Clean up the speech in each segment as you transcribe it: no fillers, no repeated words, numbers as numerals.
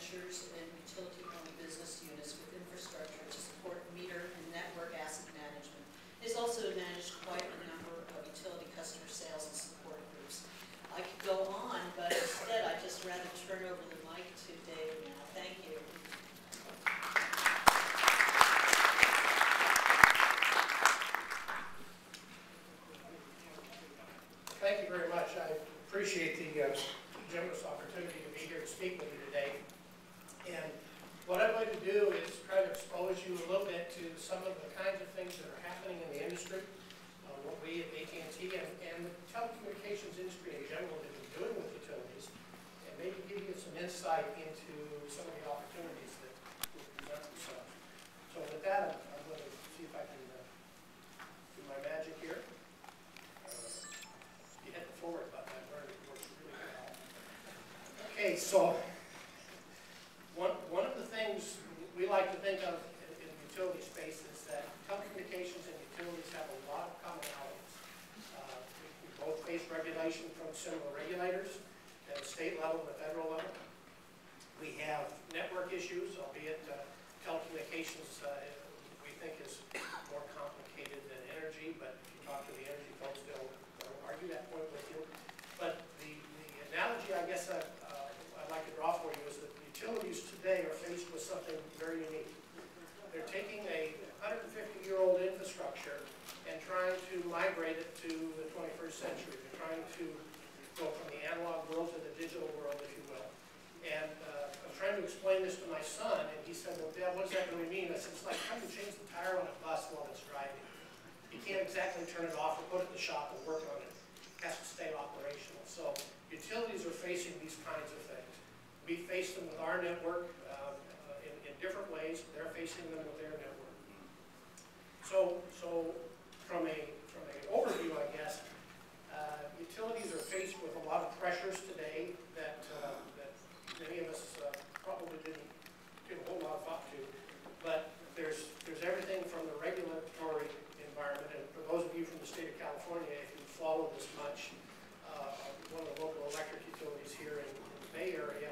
ventures and utility-owned business units with infrastructure to support meter and network asset management. It has also managed quite a number of utility customer sales and support groups. I could go on, but instead I'd just rather turn over the mic to Dave now. Thank you. Thank you very much. I appreciate the generous opportunity to be here to speak with you today. And what I'd like to do is try to expose you a little bit to some of the kinds of things that are happening in the industry, what we at AT&T and the telecommunications industry in general have been doing with utilities, and maybe give you some insight into some of the opportunities that will present themselves. So with that, I'm going to see if I can do my magic here. You hit the forward button, I learned it works really well. Okay, so one of the things we like to think of in the utility space is that telecommunications and utilities have a lot of commonalities. We both face regulation from similar regulators at the state level and the federal level. We have network issues, albeit telecommunications we think is more complicated than energy, but if you talk to the energy folks, they'll argue that point with you. But the analogy I guess I'd like to draw for you is that utilities today are faced with something very unique. They're taking a 150-year-old infrastructure and trying to migrate it to the 21st century. They're trying to go from the analog world to the digital world, if you will. And I was trying to explain this to my son, and he said, well, Dad, what does that really mean? I said, it's like trying to change the tire on a bus while it's driving. You can't exactly turn it off or put it in the shop and work on it. It has to stay operational. So utilities are facing these kinds of things. We face them with our network in different ways. They're facing them with their network. So from an overview, I guess, utilities are faced with a lot of pressures today that many of us probably didn't give a whole lot of thought to. But there's everything from the regulatory environment, and for those of you from the state of California, if you follow this much, one of the local electric utilities here in the Bay Area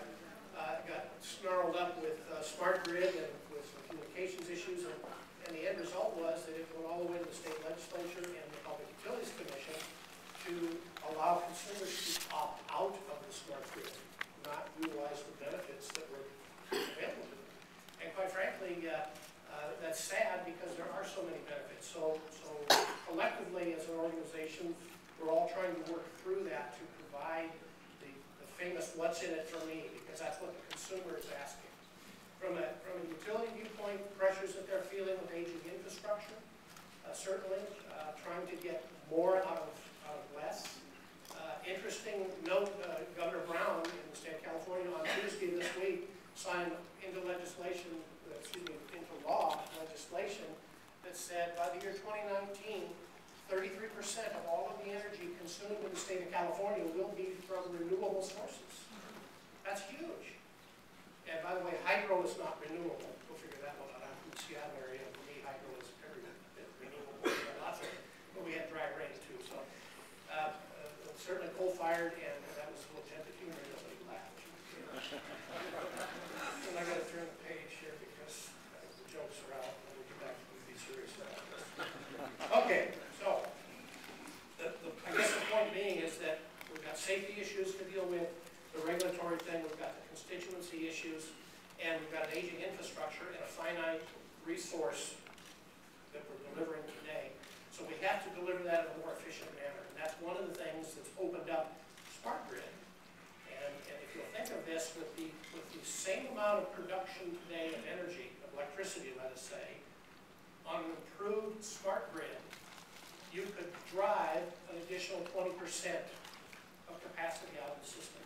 got snarled up with SmartGrid and with some communications issues, and the end result was that it went all the way to the state legislature and the Public Utilities Commission to allow consumers to opt out of the SmartGrid, not utilize the benefits that were available to them. And quite frankly, that's sad because there are so many benefits. So collectively as an organization, we're all trying to work through that to provide the famous what's in it for me, because that's what the consumer is asking. From a utility viewpoint, pressures that they're feeling with aging infrastructure, certainly trying to get more out of less. Interesting note, Governor Brown in the state of California on Tuesday this week signed into legislation, into law legislation that said by the year 2019, 33% of all of the energy consumed in the state of California will be from renewable sources. That's huge. And by the way, hydro is not renewable. We'll figure that one out. I'm from the Seattle area. For me, hydro is every bit renewable. Lots of it. But we had dry rain too. So certainly coal-fired, and that was a little tented humor. Nobody laughed. And I got to turn the page here because the jokes are out. And we'll get back to be serious about this. Okay, so I guess the point being is that we've got safety issues to deal with, the regulatory thing, we've got the constituency issues, and we've got an aging infrastructure and a finite resource that we're delivering today. So we have to deliver that in a more efficient manner. And that's one of the things that's opened up SmartGrid. And if you'll think of this with the same amount of production today of energy, of electricity, let us say, on an improved SmartGrid, you could drive an additional 20% of capacity out of the system.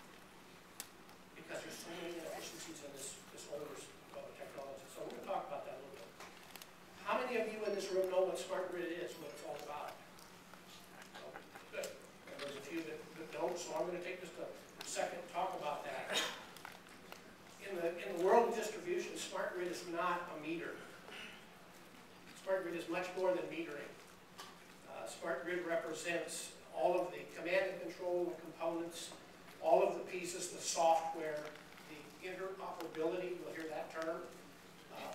Because there's so many inefficiencies in this older technology. So we're going to talk about that a little bit. How many of you in this room know what SmartGrid is, what it's all about? Oh, good. And there's a few that don't, so I'm going to take just a second to talk about that. In the world of distribution, SmartGrid is not a meter. SmartGrid is much more than metering. SmartGrid represents all of the command and control, the components, all of the pieces, the software, the interoperability, you'll hear that term.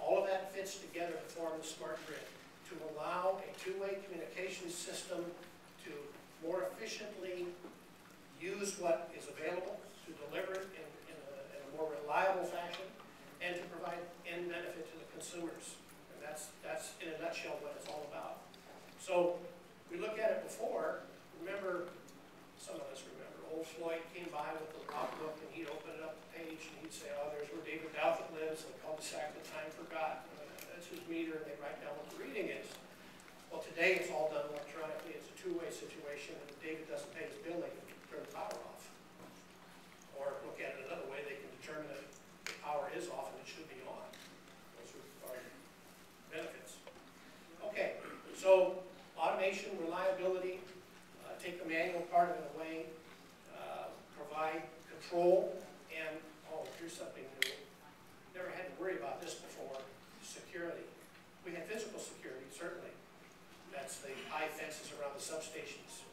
All of that fits together to form the smart grid, to allow a two-way communication system to more efficiently use what is available, to deliver it in a more reliable fashion, and to provide end benefit to the consumers. And that's in a nutshell what it's all about. So we looked at it before. Remember, some of us remember, old Floyd came by with the rock book and he'd open it up the page and he'd say, oh, there's where David Douthit lives, and the cul-de-sac that time forgot. That's his meter, and they write down what the reading is. Well, today it's all done electronically. It's a two-way situation, and if David doesn't pay his bill, they can turn the power off. Or look at it another way, they can determine that the power is off and it should be on. Those are benefits. Okay, so automation, reliability, take the manual part of it away, provide control, and, oh, here's something new. Never had to worry about this before, security. We had physical security, certainly. That's the high fences around the substations.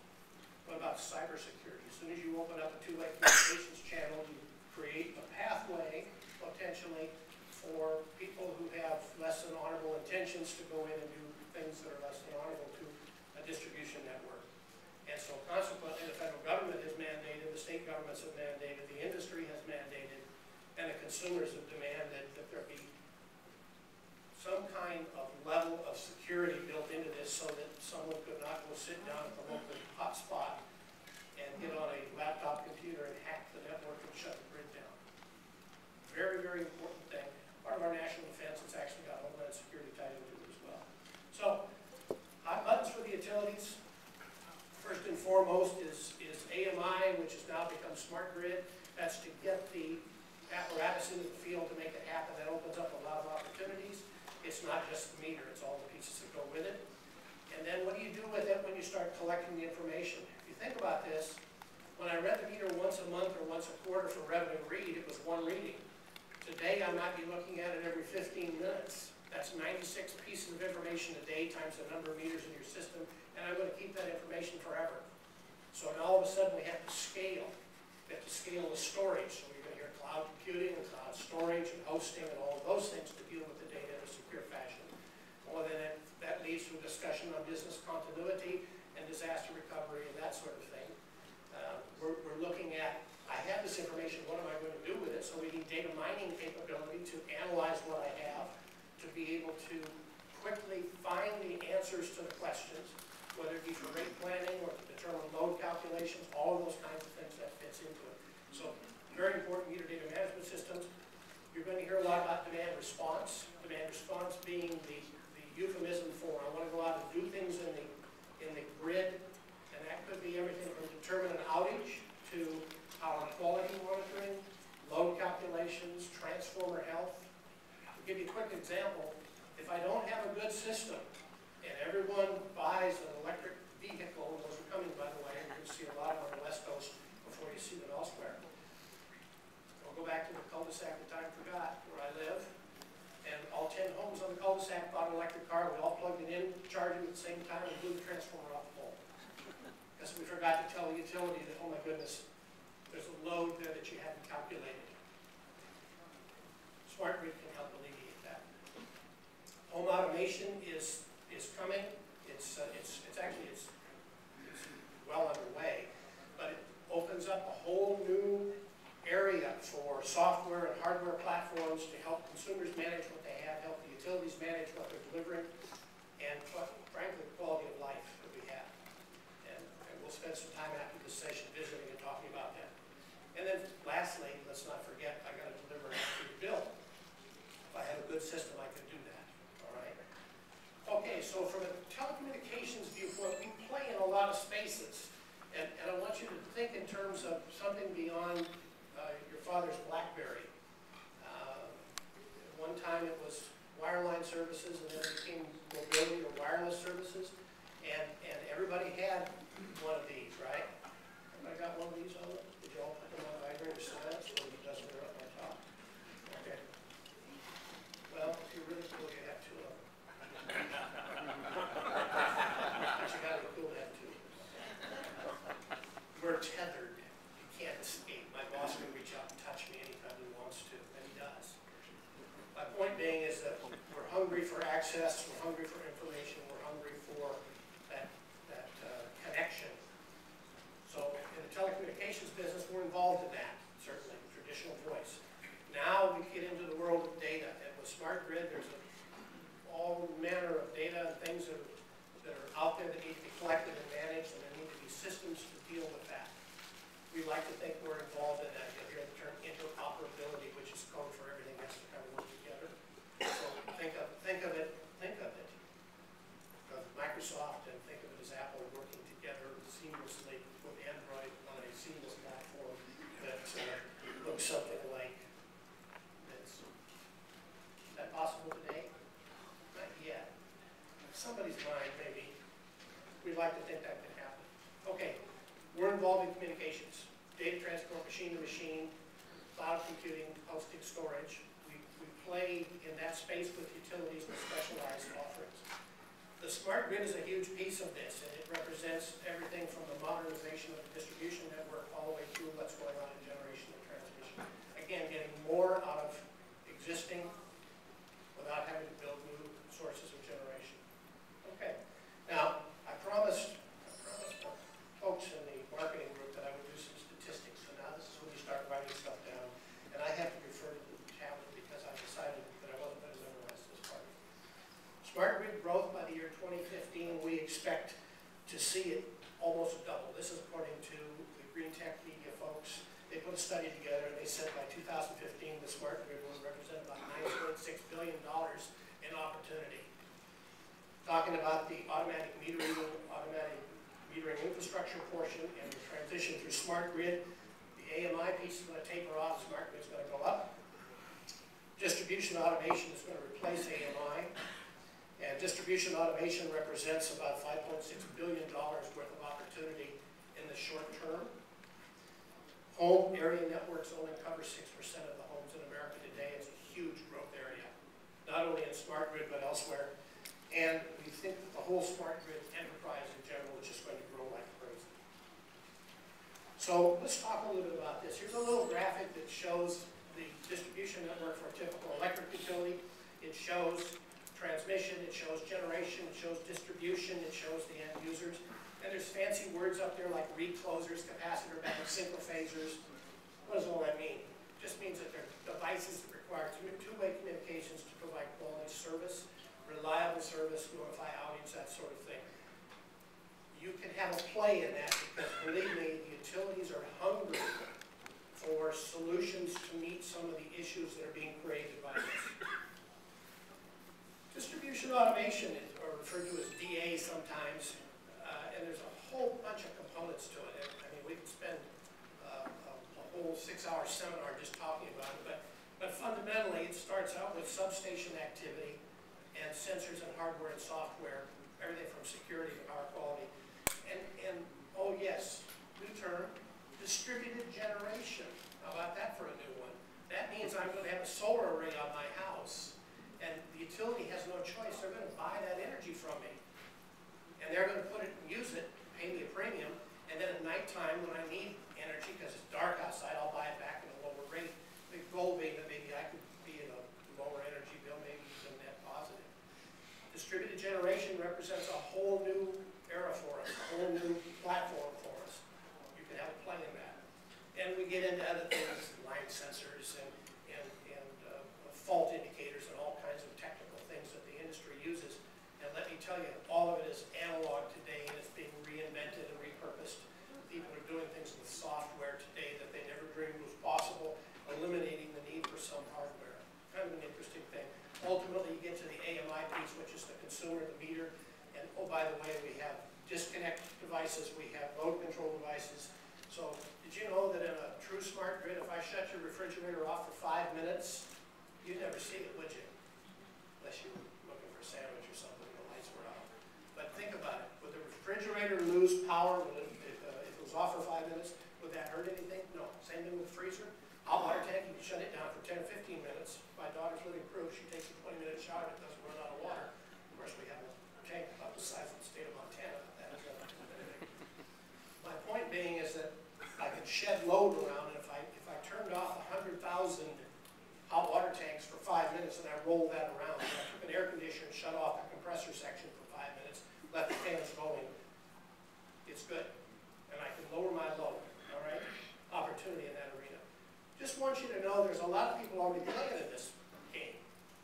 What about cybersecurity? As soon as you open up a two-way communications channel, you create a pathway, potentially, for people who have less than honorable intentions to go in and do things that are less than honorable to a distribution network. And so consequently, the federal government has mandated, the state governments have mandated, the industry has mandated, and the consumers have demanded that there be some kind of level of security built into this so that someone could not go sit down at the local hotspot and get on a laptop computer and hack the network and shut the grid down. Very, very important thing. Part of our national defense, it's actually got homeland security tied into it as well. So, hot buttons for the utilities. First and foremost is AMI, which has now become SmartGrid. That's to get the apparatus into the field to make it happen. That opens up a lot of opportunities. It's not just the meter, it's all the pieces that go with it. And then what do you do with it when you start collecting the information? If you think about this, when I read the meter once a month or once a quarter for revenue read, it was one reading. Today I might be looking at it every 15 minutes. That's 96 pieces of information a day times the number of meters in your system, and I'm going to keep that information forever. So now all of a sudden we have to scale. We have to scale the storage. So you're going to hear cloud computing and cloud storage and hosting and all of those things to deal with the data in a secure fashion. Well, then that leads to a discussion on business continuity and disaster recovery and that sort of thing. We're looking at, I have this information, what am I going to do with it? So we need data mining capability to analyze what I have, to be able to quickly find the answers to the questions, whether it be for rate planning or to determine load calculations, all of those kinds of things that fits into it. So very important meter data management systems. You're going to hear a lot about demand response. Demand response being the euphemism for I want to go out and do things in the grid, and that could be everything from determine an outage to power quality monitoring, load calculations, transformer health. To give you a quick example, if I don't have a good system and everyone buys an electric vehicle, and those are coming by the way, and you can see a lot on the West Coast before you see them elsewhere. I'll go back to the cul-de-sac that time forgot where I live, and all 10 homes on the cul-de-sac bought an electric car. We all plugged it in, charged it at the same time, and blew the transformer off the pole. Because we forgot to tell the utility that, oh my goodness, there's a load there that you hadn't calculated. SmartGrid can help alleviate that. Home automation is coming. It's well underway, but it opens up a whole new area for software and hardware platforms to help consumers manage what they have, help the utilities manage what they're delivering, and frankly, the quality of life that we have. And we'll spend some time after this session visiting and talking about that. And then lastly, let's not forget, I got to deliver an accurate bill. If I have a good system, I can do that. All right. Okay, so from a telecommunications viewpoint, we play in a lot of spaces. And I want you to think in terms of something beyond your father's BlackBerry. One time it was wireline services, and then it became mobility or wireless services. And everybody had one of these, right? Everybody got one of these on it? Did you all put them on vibrate or silence, or it doesn't go up my top? Okay. Well, if you're really cool, you have two of them. But you gotta be cool to have two. We're tethered. You can't escape. My boss can reach out and touch me anytime he wants to. somebody's mind, maybe. We'd like to think that can happen. Okay, we're involved in communications, data transport, machine to machine, cloud computing, hosting, storage. We play in that space with utilities and specialized offerings. The smart grid is a huge piece of this, and it represents everything from the modernization of the distribution network all the way through what's going on in generation and transmission. Again, getting more out of existing without having to build new sources of generation. Okay, now I promised the folks in the marketing group that I would do some statistics, so now this is when you start writing stuff down, and I have to refer to the tablet because I decided that I wasn't going to memorize this part. Smart grid growth by the year 2015, we expect to see it almost double. This is according to the Green Tech Media folks. They put a study together and they said by 2015 the smart grid will represent about $9.6 billion in opportunity. Talking about the automatic metering infrastructure portion and the transition through smart grid, the AMI piece is going to taper off, smart grid is going to go up. Distribution automation is going to replace AMI. And distribution automation represents about $5.6 billion worth of opportunity in the short term. Home area networks only cover 6% of the homes in America today. It's a huge growth area, not only in smart grid but elsewhere. And we think that the whole smart grid enterprise in general is just going to grow like crazy. So let's talk a little bit about this. Here's a little graphic that shows the distribution network for a typical electric utility. It shows transmission, it shows generation, it shows distribution, it shows the end users. And there's fancy words up there like reclosers, capacitor banks, synchrophasers. What does all that mean? It just means that they're devices that require two-way communications to provide quality service, reliable service, notify outage, that sort of thing. You can have a play in that because, believe me, the utilities are hungry for solutions to meet some of the issues that are being created by this. Distribution automation, or referred to as DA sometimes, and there's a whole bunch of components to it. I mean, we could spend a whole 6-hour seminar just talking about it, but fundamentally it starts out with substation activity and sensors and hardware and software, everything from security to power quality. And oh yes, new term, distributed generation. How about that for a new one? That means I'm going to have a solar array on my house. And the utility has no choice. They're going to buy that energy from me. And they're going to put it and use it, pay me a premium, and then at nighttime when I need energy, because it's dark outside, I'll buy it back at a lower rate. The goal being that maybe I could be in a lower energy bill, maybe even net positive. Distributed generation represents a whole new era for us, a whole new platform for us. You can have a play in that. And we get into other things, line sensors and fault indicators and all kinds of technical things that the industry uses. And let me tell you, all of it is analog today and it's being reinvented and repurposed. People are doing things with software today that they never dreamed was possible, eliminating the need for some hardware. Kind of an interesting thing. Ultimately, you get to the AMI piece, which is the consumer, the meter. And oh, by the way, we have disconnect devices, we have load control devices. So did you know that in a true smart grid, if I shut your refrigerator off for 5 minutes, you'd never see it, would you? Unless you were looking for a sandwich or something and the lights were out. But think about it. Would the refrigerator lose power if it was off for 5 minutes? Would that hurt anything? No. Same thing with the freezer. Hot water tank, you can shut it down for 10 or 15 minutes. My daughter's living proof. She takes a 20-minute shower. It doesn't run out of water. Of course, we have a tank about the size of the state of Montana. That is my point being is that I could shed load around, and if I turned off 100,000 hot water tanks for 5 minutes and I rolled that around. And I took an air conditioner and shut off the compressor section for 5 minutes, let the fans going. It's good. And I can lower my load, all right? Opportunity in that arena. Just want you to know there's a lot of people already playing in this game.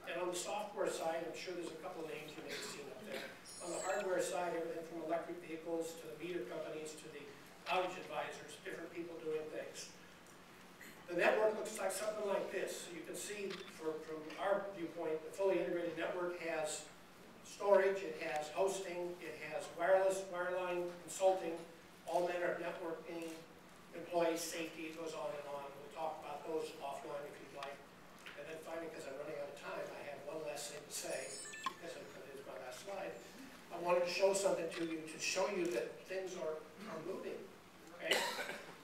And on the software side, I'm sure there's a couple of names you may have seen up there. On the hardware side, everything from electric vehicles to the meter companies to the outage advisors, different people doing things. The network looks like something like this. So you can see from our viewpoint, the fully integrated network has storage, it has hosting, it has wireless, wireline, consulting, all manner of networking, employee safety, it goes on and on. We'll talk about those offline if you'd like. And then finally, because I'm running out of time, I have one last thing to say, because it is my last slide. I wanted to show something to you, to show you that things are moving, okay?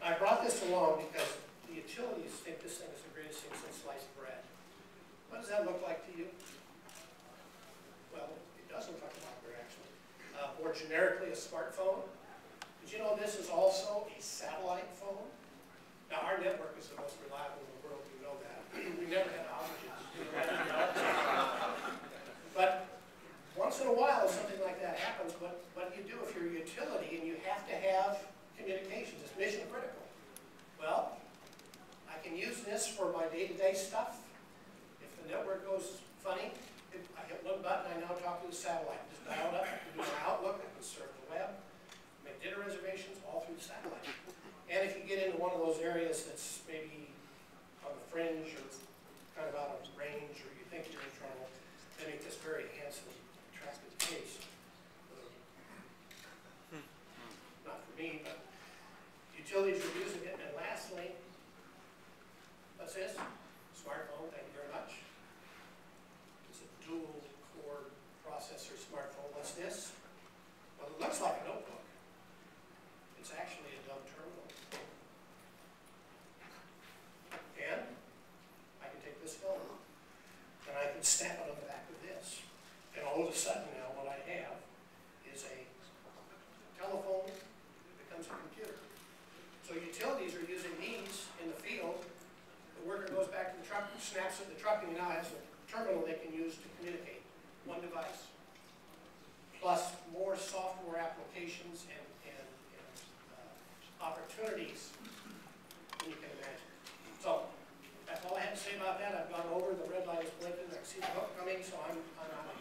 I brought this along because the utilities think this thing is the greatest thing since sliced bread. What does that look like to you? Well, it does look like a BlackBerry, actually. More generically, a smartphone. Did you know this is also a satellite phone? Now, our network is the most reliable in the world, you know that. We never had outages. But once in a while, something like that happens. What do you do if you're a utility and you have to have communications? It's mission critical. Well, I can use this for my day-to-day stuff. If the network goes funny, I hit one button, I now talk to the satellite. Just dial it up, I can do my Outlook, I can surf the web, make dinner reservations, all through the satellite. And if you get into one of those areas that's maybe on the fringe or kind of out of range, or you think you're in trouble, they make this very handsomely attractive case. Not for me, but utilities are using it. And lastly, what's this? Smartphone, thank you very much. It's a dual core processor smartphone. What's this? Well, it looks like a notebook. It's actually a dumb terminal. And I can take this phone and I can snap it on the back of this. And all of a sudden now what I have is a telephone that becomes a computer. So utilities are using these in the field. The worker goes back to the truck, snaps at the truck, and now has a terminal they can use to communicate. One device. Plus more software applications and opportunities than you can imagine. So that's all I had to say about that. I've gone over. The red light is blinking. I can see the hook coming, so I'm out of